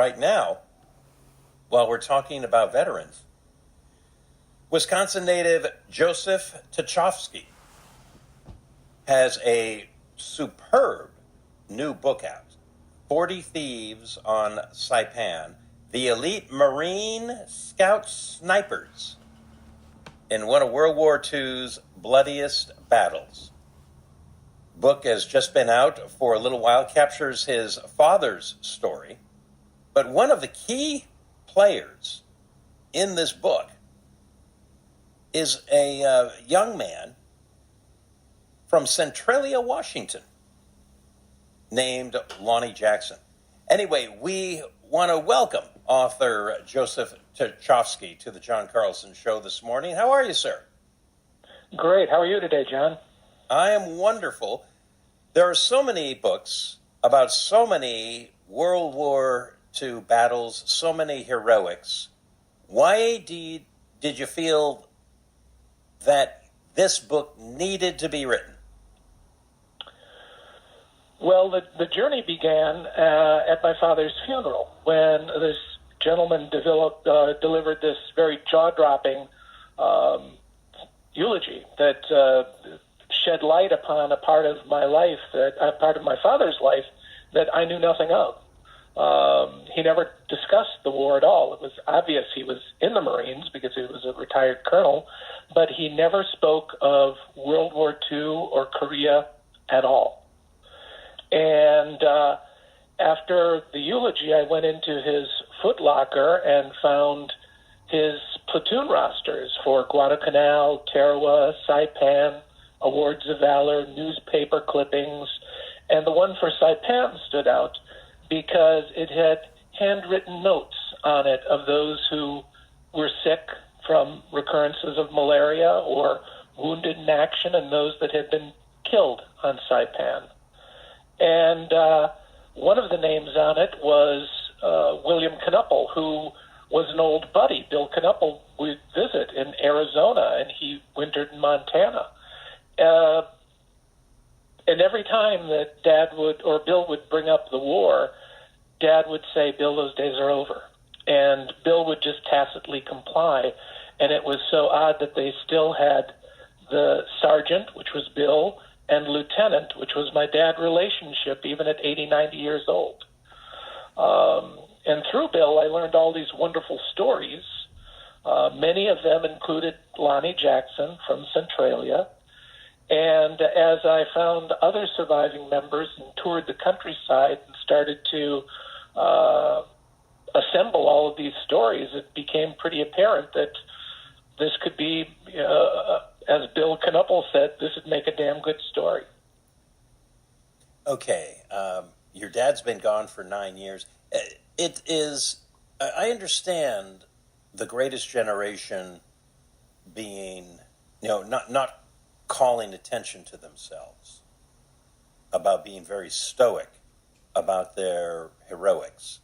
right now, while we're talking about veterans, Wisconsin native Joseph Tachovsky has a superb new book out, 40 Thieves on Saipan, the elite Marine Scout snipers in one of World War II's bloodiest battles. Book has just been out for a little while, captures his father's story, but one of the key players in this book is a young man from Centralia, Washington, named Lonnie Jackson. Anyway, we want to welcome author Joseph Tachovsky to the John Carlson Show this morning. How are you, sir? Great. How are you today, John? I am wonderful. There are so many books about so many World War II battles, so many heroics. Why did you feel that this book needed to be written? Well, the journey began at my father's funeral when this gentleman delivered this very jaw-dropping eulogy that shed light upon a part of my life, part of my father's life, that I knew nothing of. He never discussed the war at all. It was obvious he was in the Marines because he was a retired colonel, but he never spoke of World War II or Korea at all. And after the eulogy, I went into his footlocker and found his platoon rosters for Guadalcanal, Tarawa, Saipan, Awards of Valor, newspaper clippings, and the one for Saipan stood out because it had handwritten notes on it of those who were sick from recurrences of malaria or wounded in action and those that had been killed on Saipan. And one of the names on it was William Knuppel, who was an old buddy. Bill Knuppel would visit in Arizona, and he wintered in Montana. And every time that Bill would bring up the war, Dad would say, "Bill, those days are over." And Bill would just tacitly comply. And it was so odd that they still had the sergeant, which was Bill, and lieutenant, which was my dad, relationship, even at 80, 90 years old. And through Bill, I learned all these wonderful stories. Many of them included Lonnie Jackson from Centralia. And as I found other surviving members and toured the countryside and started to assemble all of these stories, it became pretty apparent that this could be, as Bill Knuppel said, this would make a damn good story. Okay, your dad's been gone for 9 years. It is, I understand the greatest generation being, not calling attention to themselves, about being very stoic about their heroics.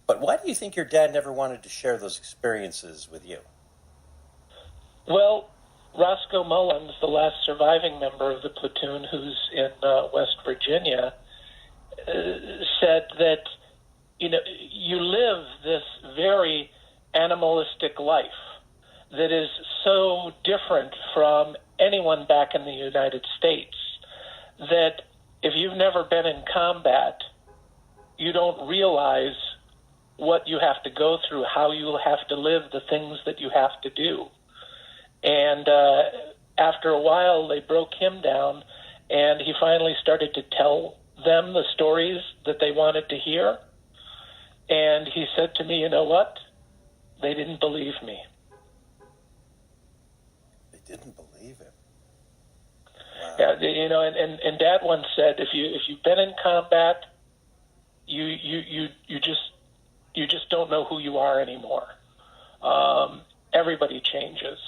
But why do you think your dad never wanted to share those experiences with you? Well, Roscoe Mullins, the last surviving member of the platoon who's in West Virginia, said that, you live this very animalistic life that is so different from anyone back in the United States that if you've never been in combat, you don't realize what you have to go through, how you have to live, the things that you have to do. And after a while, they broke him down, and he finally started to tell them the stories that they wanted to hear. And he said to me, "You know what? They didn't believe me." They didn't believe him. Wow. Yeah, and Dad once said, if you've been in combat, you just don't know who you are anymore. Everybody changes.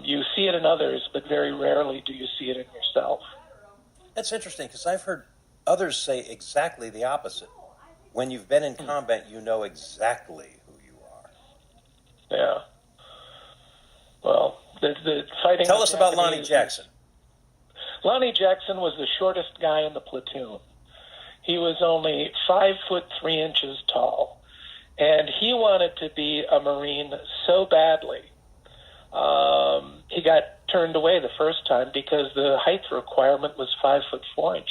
You see it in others, but very rarely do you see it in yourself. That's interesting, because I've heard others say exactly the opposite. When you've been in combat, you know exactly who you are. Yeah. Well, the fighting... Tell us about Lonnie Jackson. Lonnie Jackson was the shortest guy in the platoon. He was only 5'3" tall, and he wanted to be a Marine so badly. He got turned away the first time because the height requirement was 5'4".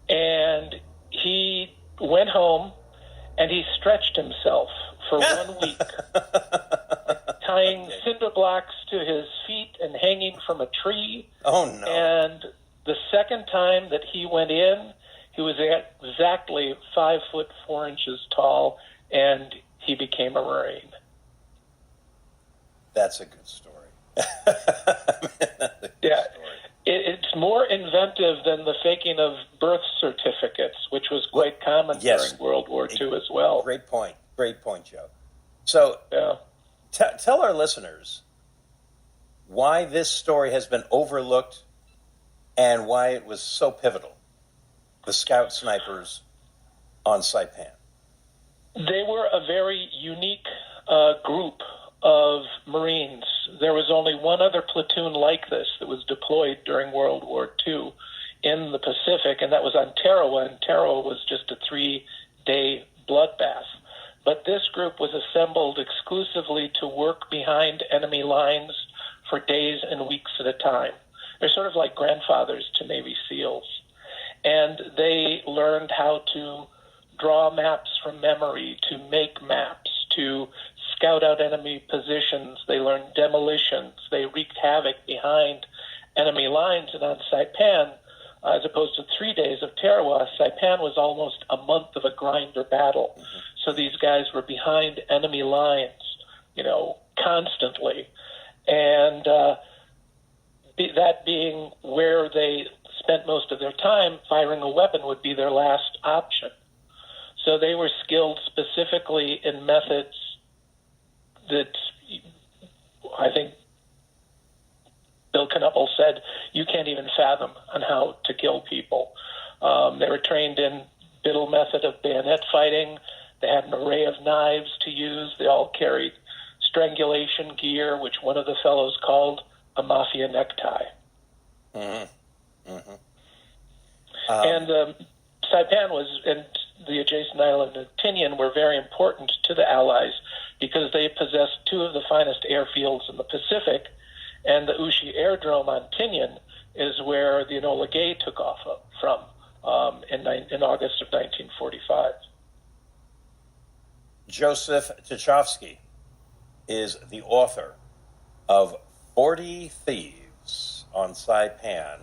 And he went home and he stretched himself for 1 week, tying cinder blocks to his feet and hanging from a tree. Oh, no. And the second time that he went in, he was exactly 5'4" tall, and he became a Marine. That's a good story. Yeah. It's more inventive than the faking of birth certificates, which was quite common during World War II as well. Great point. Great point, Joe. So Yeah. tell our listeners why this story has been overlooked and why it was so pivotal. The Scout snipers on Saipan. They were a very unique group of Marines. There was only one other platoon like this that was deployed during World War II in the Pacific, and that was on Tarawa, and Tarawa was just a 3-day bloodbath. But this group was assembled exclusively to work behind enemy lines for days and weeks at a time. They're sort of like grandfathers to Navy SEALs. And they learned how to draw maps from memory, to make maps, to scout out enemy positions. They learned demolitions. They wreaked havoc behind enemy lines. And on Saipan, as opposed to 3 days of Tarawa, Saipan was almost a month of a grinder battle. Mm-hmm. So these guys were behind enemy lines, constantly. And that being where they spent most of their time, firing a weapon would be their last option. So they were skilled specifically in methods that I think Bill Knuppel said you can't even fathom on how to kill people. They were trained in Biddle method of bayonet fighting. They had an array of knives to use. They all carried strangulation gear, which one of the fellows called a mafia necktie. Mm-hmm. Mm-hmm. And Saipan and the adjacent island of Tinian were very important to the Allies because they possessed two of the finest airfields in the Pacific, and the Ushi Airdrome on Tinian is where the Enola Gay took off from in August of 1945. Joseph Tachovsky is the author of 40 Thieves on Saipan,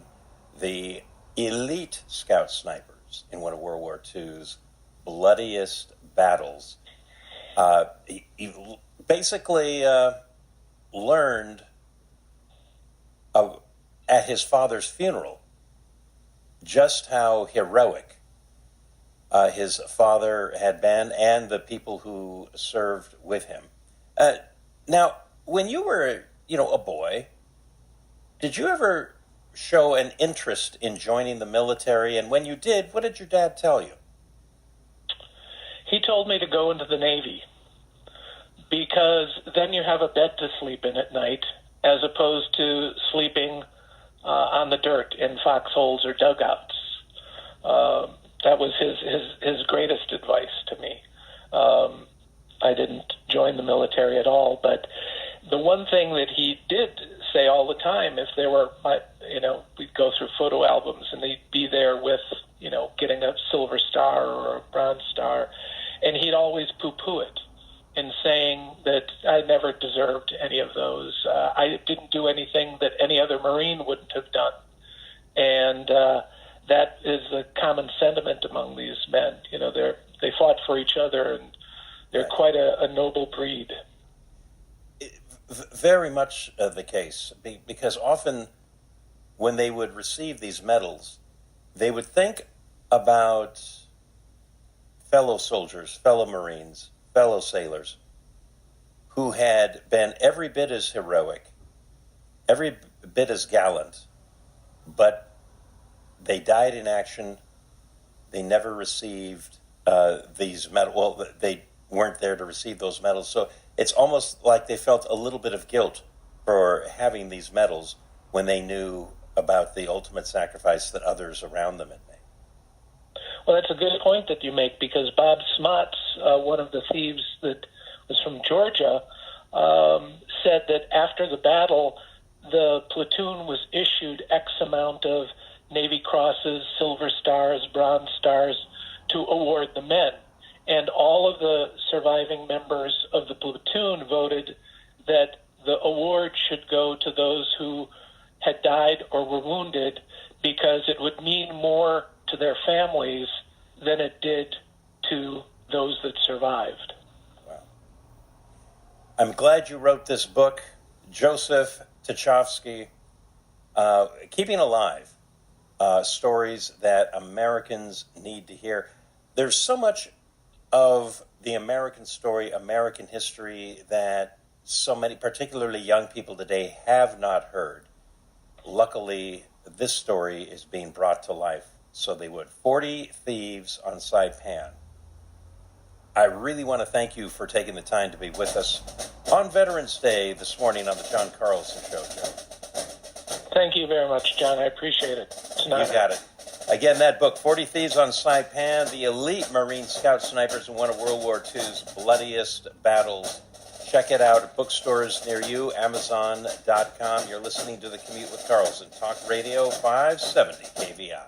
the elite scout snipers in one of World War II's bloodiest battles. He basically learned at his father's funeral just how heroic his father had been and the people who served with him. Now, when you were, a boy, did you ever show an interest in joining the military? And when you did, what did your dad tell you? He told me to go into the Navy because then you have a bed to sleep in at night as opposed to sleeping on the dirt in foxholes or dugouts. That was his greatest advice to me. I didn't join the military at all, but the one thing that he did say all the time, if there were, we'd go through photo albums and they'd be there with, getting a silver star or a bronze star, and he'd always poo-poo it in saying that I never deserved any of those. I didn't do anything that any other Marine wouldn't have done. And that is a common sentiment among these men. They fought for each other, and they're quite a noble breed. Very much the case, because often when they would receive these medals, they would think about fellow soldiers, fellow Marines, fellow sailors who had been every bit as heroic, every bit as gallant, but they died in action. They never received these medals. Well, they weren't there to receive those medals. So it's almost like they felt a little bit of guilt for having these medals when they knew about the ultimate sacrifice that others around them had made. Well, that's a good point that you make, because Bob Smots, one of the thieves that was from Georgia, said that after the battle, the platoon was issued X amount of Navy Crosses, Silver Stars, Bronze Stars to award the men. And all of the surviving members of the platoon voted that the award should go to those who had died or were wounded, because it would mean more to their families than it did to those that survived. Wow. I'm glad you wrote this book, Joseph Tachovsky, Keeping Alive, stories that Americans need to hear. There's so much of the American story, American history, that so many, particularly young people today, have not heard. Luckily, this story is being brought to life so they would. 40 Thieves on Saipan. I really want to thank you for taking the time to be with us on Veterans Day this morning on the John Carlson Show, Joe. Thank you very much, John. I appreciate it. You got it. Again, that book, 40 Thieves on Saipan, the elite Marine Scout snipers in one of World War II's bloodiest battles. Check it out at bookstores near you, Amazon.com. You're listening to The Commute with Carlson, Talk Radio 570 KVI.